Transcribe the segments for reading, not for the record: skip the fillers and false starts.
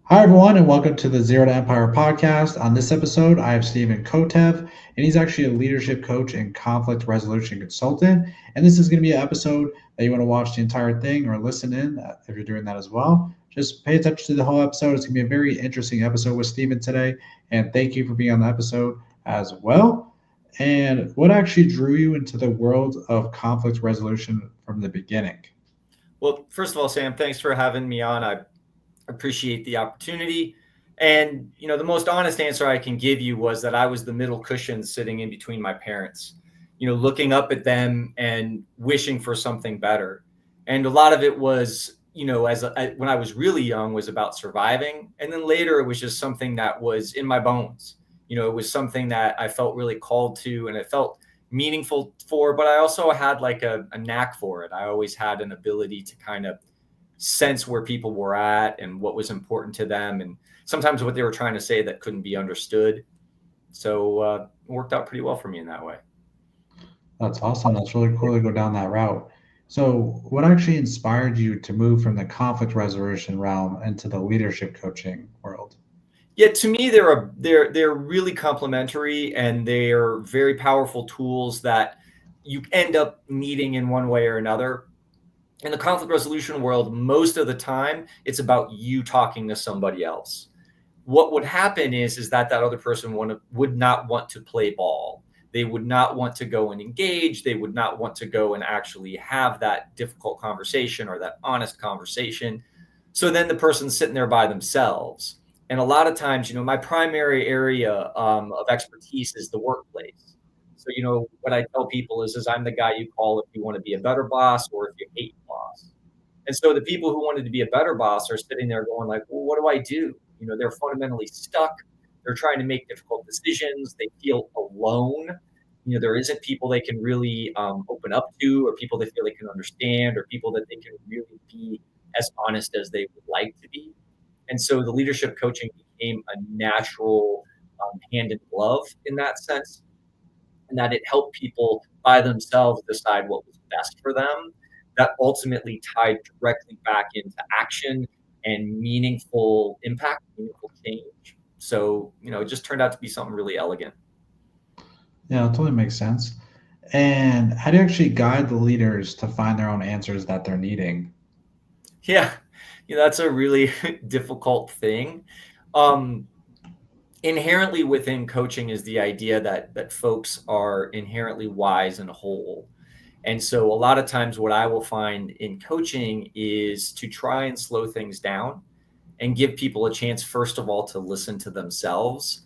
Hi, everyone, and welcome to the Zero to Empire podcast. On this episode, I have Stephen Kotev, and he's actually a leadership coach and conflict resolution consultant. And this is going to be an episode that you want to watch the entire thing or listen in if you're doing that as well. Just pay attention to the whole episode. It's going to be a very interesting episode with Stephen today. And thank you for being on the episode as well. And what actually drew you into the world of conflict resolution from the beginning? Well, first of all, Sam, thanks for having me on. I appreciate the opportunity. And, the most honest answer I can give you was that I was the middle cushion sitting in between my parents, looking up at them and wishing for something better. And a lot of it was, when I was really young, was about surviving. And then later it was just something that was in my bones. It was something that I felt really called to and it felt meaningful for, but I also had like a knack for it. I always had an ability to kind of sense where people were at and what was important to them, and sometimes what they were trying to say that couldn't be understood. So it worked out pretty well for me in that way. That's awesome. That's really cool to go down that route. So, what actually inspired you to move from the conflict resolution realm into the leadership coaching world? Yeah, to me, they're really complementary, and they're very powerful tools that you end up needing in one way or another. In the conflict resolution world, most of the time, it's about you talking to somebody else. What would happen is that other person would not want to play ball. They would not want to go and engage. They would not want to go and actually have that difficult conversation or that honest conversation. So then the person's sitting there by themselves. And a lot of times, my primary area of expertise is the workplace. So, what I tell people is I'm the guy you call if you want to be a better boss or if you hate your boss. And so the people who wanted to be a better boss are sitting there going like, well, what do I do? They're fundamentally stuck. They're trying to make difficult decisions. They feel alone. There isn't people they can really open up to, or people they feel they can understand, or people that they can really be as honest as they would like to be. And so the leadership coaching became a natural hand in glove in that sense, and that it helped people by themselves decide what was best for them. That ultimately tied directly back into action and meaningful impact, meaningful change. So, it just turned out to be something really elegant. Yeah, it totally makes sense. And how do you actually guide the leaders to find their own answers that they're needing? Yeah, that's a really difficult thing. Um, Inherently within coaching is the idea that folks are inherently wise and whole. And so a lot of times what I will find in coaching is to try and slow things down and give people a chance, first of all, to listen to themselves.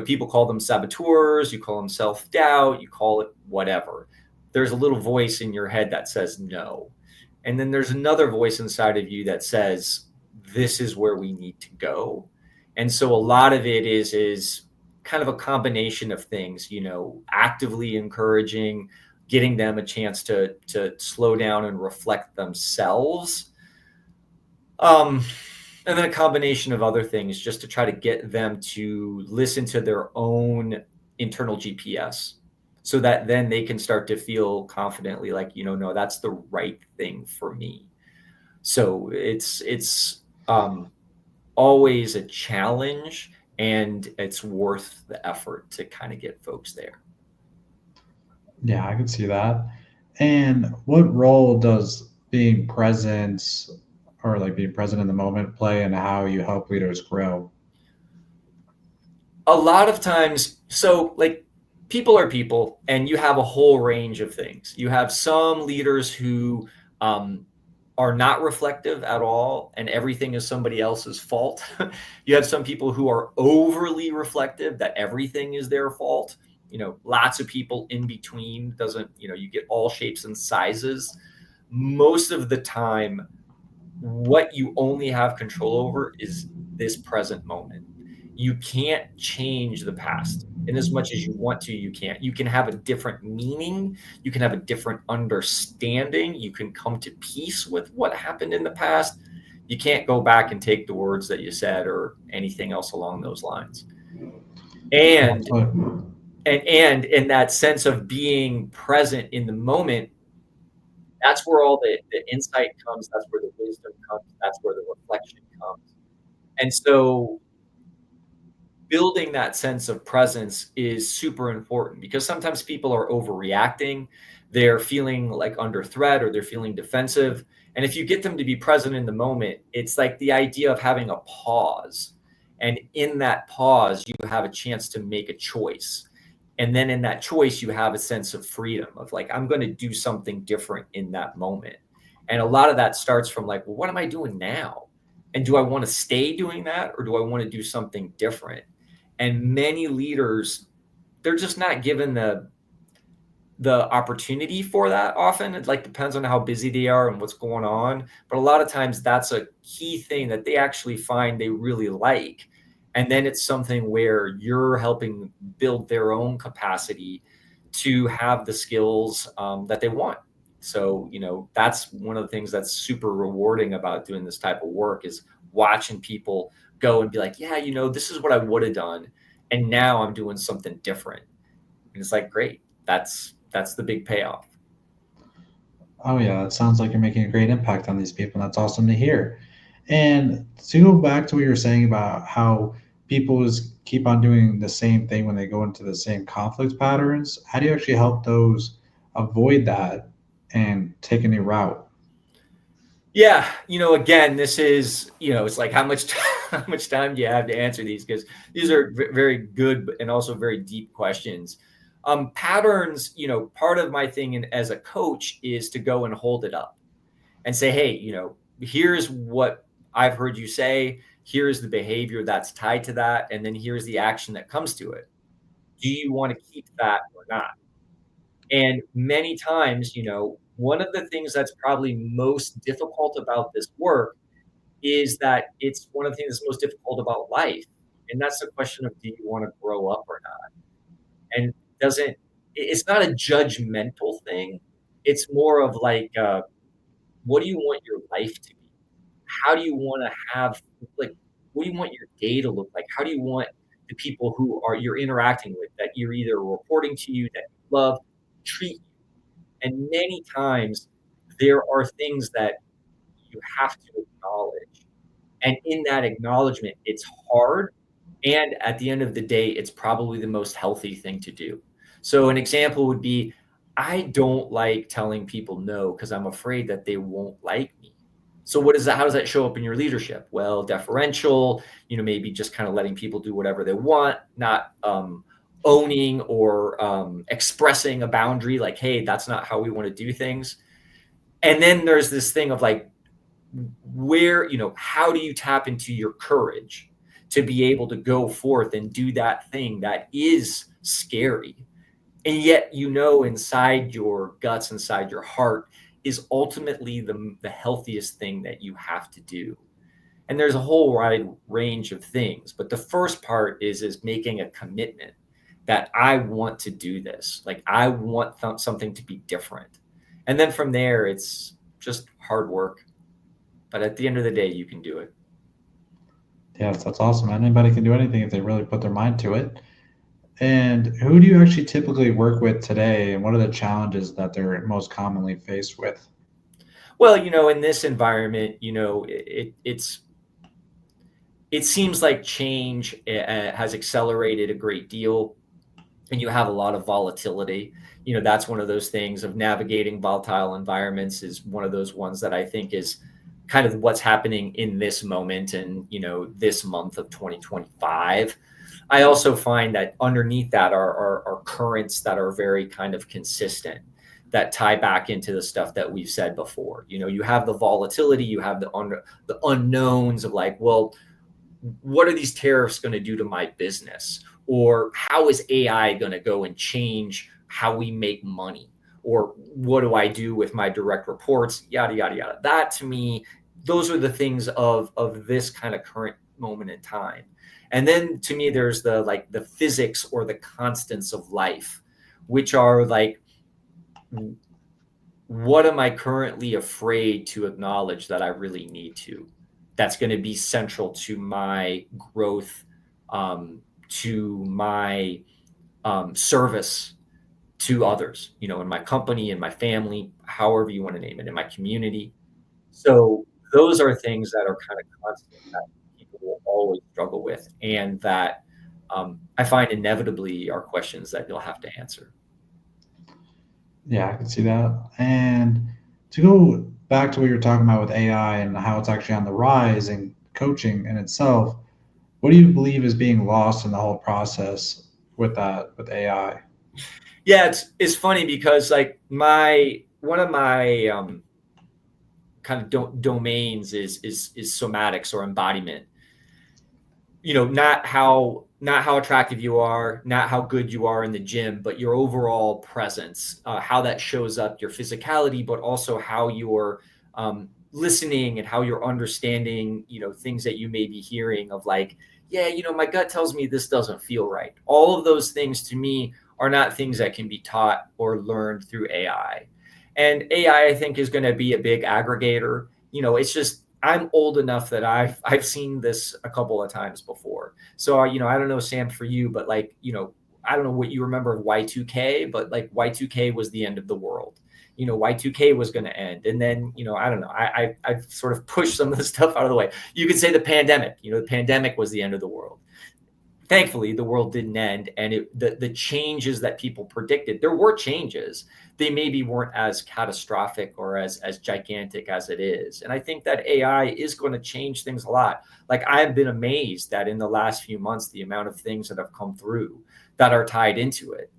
People call them saboteurs, you call them self-doubt, you call it whatever. There's a little voice in your head that says no. And then there's another voice inside of you that says, this is where we need to go. And so a lot of it is kind of a combination of things, actively encouraging, getting them a chance to slow down and reflect themselves. Um, and then a combination of other things just to try to get them to listen to their own internal GPS so that then they can start to feel confidently like, no, that's the right thing for me. So it's always a challenge, and it's worth the effort to kind of get folks there. Yeah, I can see that. And what role does being present or like being present in the moment play in how you help leaders grow? A lot of times, so like people are people, and you have a whole range of things. You have some leaders who um, are not reflective at all, and everything is somebody else's fault. You have some people who are overly reflective, that everything is their fault. Lots of people in between. Doesn't, you get all shapes and sizes. Most of the time, what you only have control over is this present moment. You can't change the past. In as much as you want to, you can't. You can have a different meaning. You can have a different understanding. You can come to peace with what happened in the past. You can't go back and take the words that you said or anything else along those lines. Yeah, And and in that sense of being present in the moment, that's where all the insight comes. That's where the wisdom comes. That's where the reflection comes. And so building that sense of presence is super important because sometimes people are overreacting. They're feeling like under threat or they're feeling defensive. And if you get them to be present in the moment, it's like the idea of having a pause. And in that pause, you have a chance to make a choice. And then in that choice, you have a sense of freedom of like, I'm going to do something different in that moment. And a lot of that starts from like, well, what am I doing now? And do I want to stay doing that or do I want to do something different? And many leaders, they're just not given the opportunity for that often. It like depends on how busy they are and what's going on. But a lot of times that's a key thing that they actually find they really like. And then it's something where you're helping build their own capacity to have the skills that they want. So, that's one of the things that's super rewarding about doing this type of work is watching people go and be like, yeah, this is what I would have done. And now I'm doing something different. And it's like, great. That's the big payoff. Oh yeah, it sounds like you're making a great impact on these people. And that's awesome to hear. And to go back to what you were saying about how people is keep on doing the same thing when they go into the same conflict patterns, how do you actually help those avoid that and take a new route? Yeah, again, this is, it's like how much how much time do you have to answer these? Because these are very good and also very deep questions. Patterns, part of my thing as a coach is to go and hold it up and say, hey, here's what I've heard you say. Here's the behavior that's tied to that, and then here's the action that comes to it. Do you want to keep that or not? And many times, one of the things that's probably most difficult about this work is that it's one of the things that's most difficult about life. And that's the question of do you want to grow up or not? And it's not a judgmental thing. It's more of like, what do you want your life to be? How do you want to have, like, what do you want your day to look like? How do you want the people who are you're interacting with that you're either reporting to you that you love treat you? And many times there are things that you have to acknowledge. And in that acknowledgement, it's hard. And at the end of the day, it's probably the most healthy thing to do. So, an example would be I don't like telling people no because I'm afraid that they won't like me. So, how does that show up in your leadership? Well, deferential, maybe just kind of letting people do whatever they want, not owning or expressing a boundary like, hey, that's not how we want to do things. And then there's this thing of like, how do you tap into your courage to be able to go forth and do that thing that is scary? And yet, inside your guts, inside your heart, is ultimately the healthiest thing that you have to do. And there's a whole wide range of things. But the first part is making a commitment that I want to do this. Like I want something to be different. And then from there, it's just hard work. But at the end of the day, you can do it. Yes, that's awesome. Anybody can do anything if they really put their mind to it. And who do you actually typically work with today, and what are the challenges that they're most commonly faced with? Well, in this environment, it seems like change has accelerated a great deal, and you have a lot of volatility. That's one of those things of navigating volatile environments is one of those ones that I think is kind of what's happening in this moment and this month of 2025. I also find that underneath that are currents that are very kind of consistent that tie back into the stuff that we've said before. You have the volatility, you have the unknowns of like, well, what are these tariffs going to do to my business? Or how is AI going to go and change how we make money? Or what do I do with my direct reports? Yada, yada, yada. That to me, those are the things of this kind of current moment in time. And then to me, there's the physics or the constants of life, which are like, what am I currently afraid to acknowledge that I really need to? That's going to be central to my growth, to my service to others, in my company, in my family, however you want to name it, in my community. So those are things that are kind of constant that keep people will always struggle with, and that I find inevitably are questions that you'll have to answer. Yeah, I can see that. And to go back to what you're talking about with AI and how it's actually on the rise in coaching in itself, what do you believe is being lost in the whole process with that with AI? Yeah, it's funny because like my one of my kind of domains is somatics or embodiment. Not how attractive you are, not how good you are in the gym, but your overall presence, how that shows up, your physicality, but also how you're listening and how you're understanding, things that you may be hearing of like, yeah, my gut tells me this doesn't feel right. All of those things to me are not things that can be taught or learned through AI. And AI, I think, is going to be a big aggregator. It's just I'm old enough that I've seen this a couple of times before. So I don't know, Sam, for you, but like I don't know what you remember of Y2K, but like Y2K was the end of the world. Y2K was going to end, and then I don't know. I've sort of pushed some of the stuff out of the way. You could say the pandemic. The pandemic was the end of the world. Thankfully the world didn't end, and the changes that people predicted, there were changes. They maybe weren't as catastrophic or as gigantic as it is, and I think that AI is going to change things a lot. Like, I've been amazed that in the last few months the amount of things that have come through that are tied into it.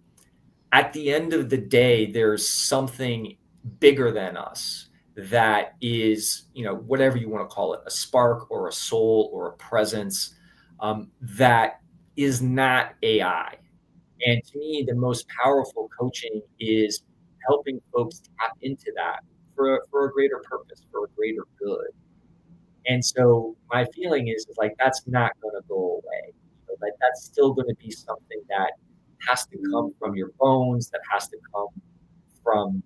At the end of the day, there's something bigger than us that is, whatever you want to call it, a spark or a soul or a presence, that is not AI. And to me, the most powerful coaching is helping folks tap into that for a greater purpose, for a greater good. And so my feeling is like that's not going to go away. Like, that's still going to be something that has to come from your bones, that has to come from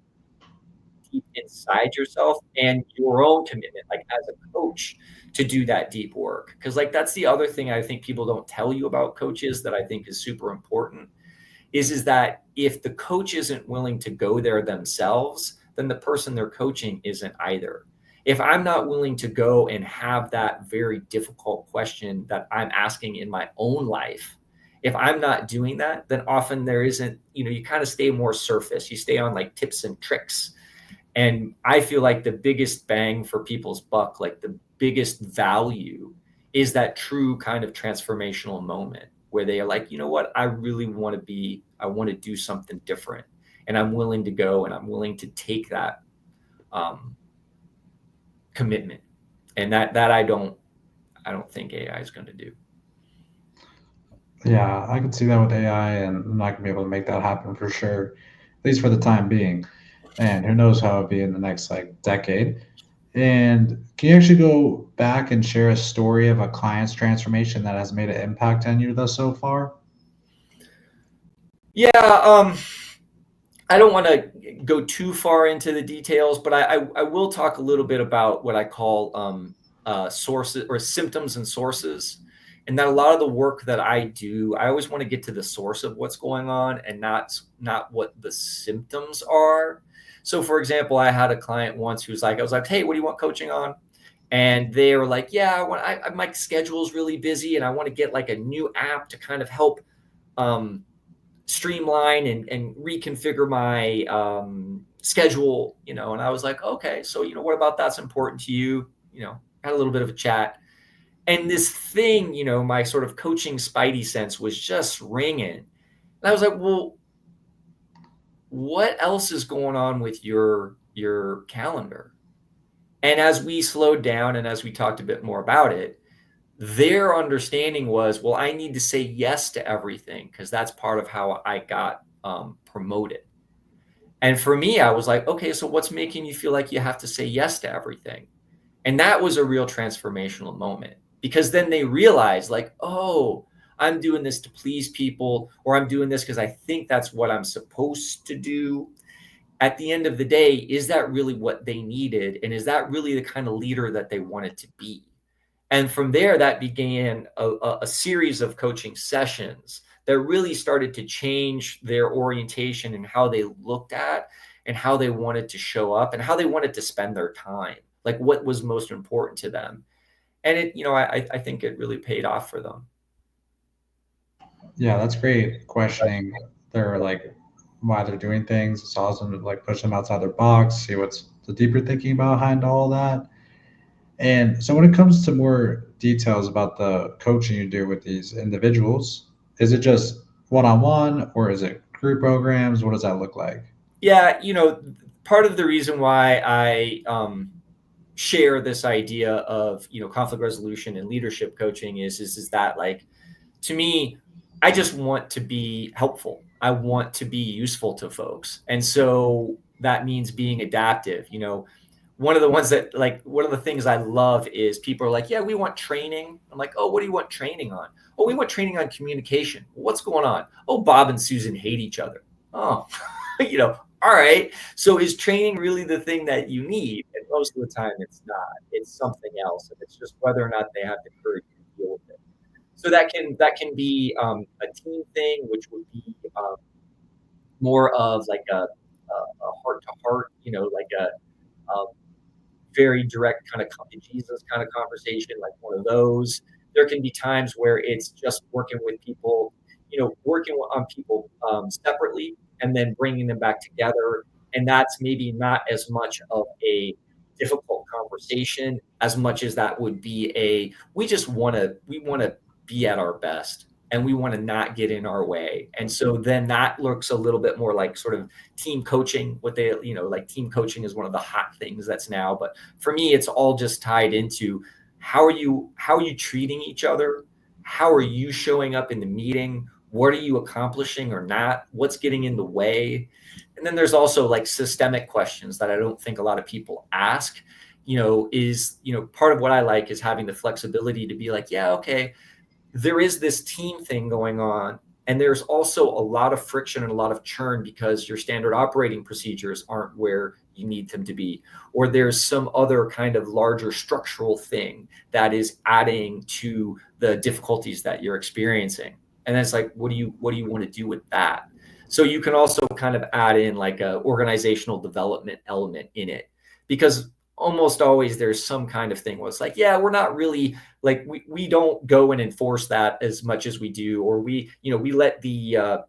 deep inside yourself and your own commitment, like as a coach, to do that deep work. Because like that's the other thing I think people don't tell you about coaches that I think is super important is that if the coach isn't willing to go there themselves, then the person they're coaching isn't either. If I'm not willing to go and have that very difficult question that I'm asking in my own life, if I'm not doing that, then often there isn't, you kind of stay more surface. You stay on like tips and tricks. And I feel like the biggest bang for people's buck, like the biggest value, is that true kind of transformational moment where they are like, you know what, I want to do something different. And I'm willing to go and I'm willing to take that commitment. And that I don't think AI is going to do. Yeah, I can see that with AI, and I'm not gonna be able to make that happen for sure, at least for the time being. And who knows how it'll be in the next like decade. And can you actually go back and share a story of a client's transformation that has made an impact on you thus so far? Yeah, I don't want to go too far into the details, but I will talk a little bit about what I call sources or symptoms and sources. And that a lot of the work that I do, I always want to get to the source of what's going on and not what the symptoms are. So, for example, I had a client once who was like, I was like, hey, what do you want coaching on? And they were like, yeah, my schedule's really busy and I want to get like a new app to kind of help um, streamline and reconfigure my schedule, and I was like, okay, so, what about that's important to you? Had a little bit of a chat. And this thing, my sort of coaching spidey sense was just ringing. And I was like, well, what else is going on with your calendar? And as we slowed down and as we talked a bit more about it, their understanding was, well, I need to say yes to everything because that's part of how I got promoted. And for me, I was like, okay, so what's making you feel like you have to say yes to everything? And that was a real transformational moment because then they realized, like, oh, I'm doing this to please people, or I'm doing this because I think that's what I'm supposed to do. At the end of the day, is that really what they needed? And is that really the kind of leader that they wanted to be? And from there, that began a series of coaching sessions that really started to change their orientation and how they looked at and how they wanted to show up and how they wanted to spend their time, like what was most important to them. And I think it really paid off for them. Yeah, that's great. Questioning their like why they're doing things. It's awesome to like push them outside their box, see what's the deeper thinking behind all that. And so when it comes to more details about the coaching you do with these individuals, is it just one on one or is it group programs? What does that look like? Yeah, part of the reason why I share this idea of conflict resolution and leadership coaching is that, like, to me, I just want to be helpful. I want to be useful to folks. And so that means being adaptive. One of the things I love is people are like, yeah, we want training. I'm like, oh, what do you want training on? Oh, we want training on communication. What's going on? Oh, Bob and Susan hate each other. Oh, all right. So is training really the thing that you need? And most of the time it's not. It's something else. And it's just whether or not they have the courage to deal with it. So that can be a team thing, which would be more of like a heart to heart, like a um, very direct kind of come to Jesus kind of conversation, like one of those. There can be times where it's just working with people, working on people separately and then bringing them back together. And that's maybe not as much of a difficult conversation as much as that would be we want to be at our best and we want to not get in our way. And so then that looks a little bit more like sort of team coaching, like team coaching is one of the hot things that's now. But for me, it's all just tied into how are you treating each other? How are you showing up in the meeting? What are you accomplishing or not? What's getting in the way? And then there's also like systemic questions that I don't think a lot of people ask. Part of what I like is having the flexibility to be like, yeah, okay, there is this team thing going on. And there's also a lot of friction and a lot of churn because your standard operating procedures aren't where you need them to be. Or there's some other kind of larger structural thing that is adding to the difficulties that you're experiencing. And then it's like, what do you want to do with that? So you can also kind of add in like a organizational development element in it, because almost always there's some kind of thing where it's like, yeah, we're not really like we don't go and enforce that as much as we do, or we let the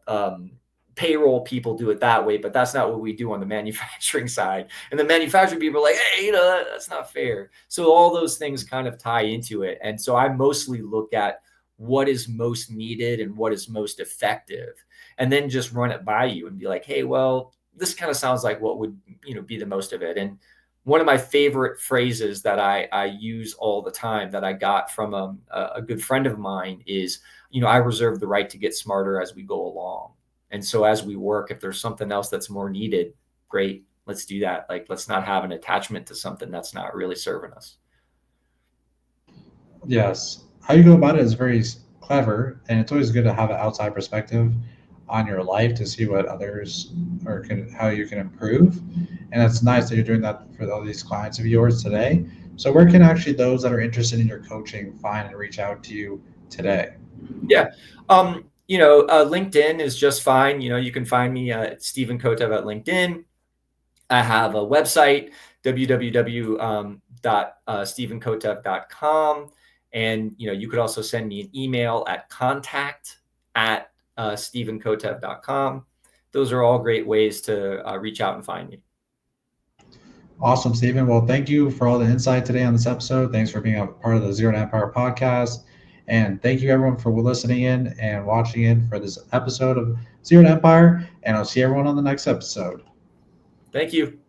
payroll people do it that way, but that's not what we do on the manufacturing side. And the manufacturing people are like, hey, that's not fair. So all those things kind of tie into it. And so I mostly look at what is most needed and what is most effective, and then just run it by you and be like, hey, well, this kind of sounds like what would be the most of it. And one of my favorite phrases that I use all the time that I got from a good friend of mine is, I reserve the right to get smarter as we go along. And so as we work, if there's something else that's more needed, great, let's do that. Like, let's not have an attachment to something that's not really serving us. Yes. How you go about it is very clever, and it's always good to have an outside perspective on your life to see what others or how you can improve. And it's nice that you're doing that for all these clients of yours today. So, where can actually those that are interested in your coaching find and reach out to you today? Yeah. LinkedIn is just fine. You can find me at Stephen Kotev at LinkedIn. I have a website, www.stephenkotev.com. And, you could also send me an email at contact@stephenkotev.com. Those are all great ways to reach out and find me. Awesome, Stephen. Well, thank you for all the insight today on this episode. Thanks for being a part of the Zero to Empire podcast. And thank you, everyone, for listening in and watching in for this episode of Zero to Empire. And I'll see everyone on the next episode. Thank you.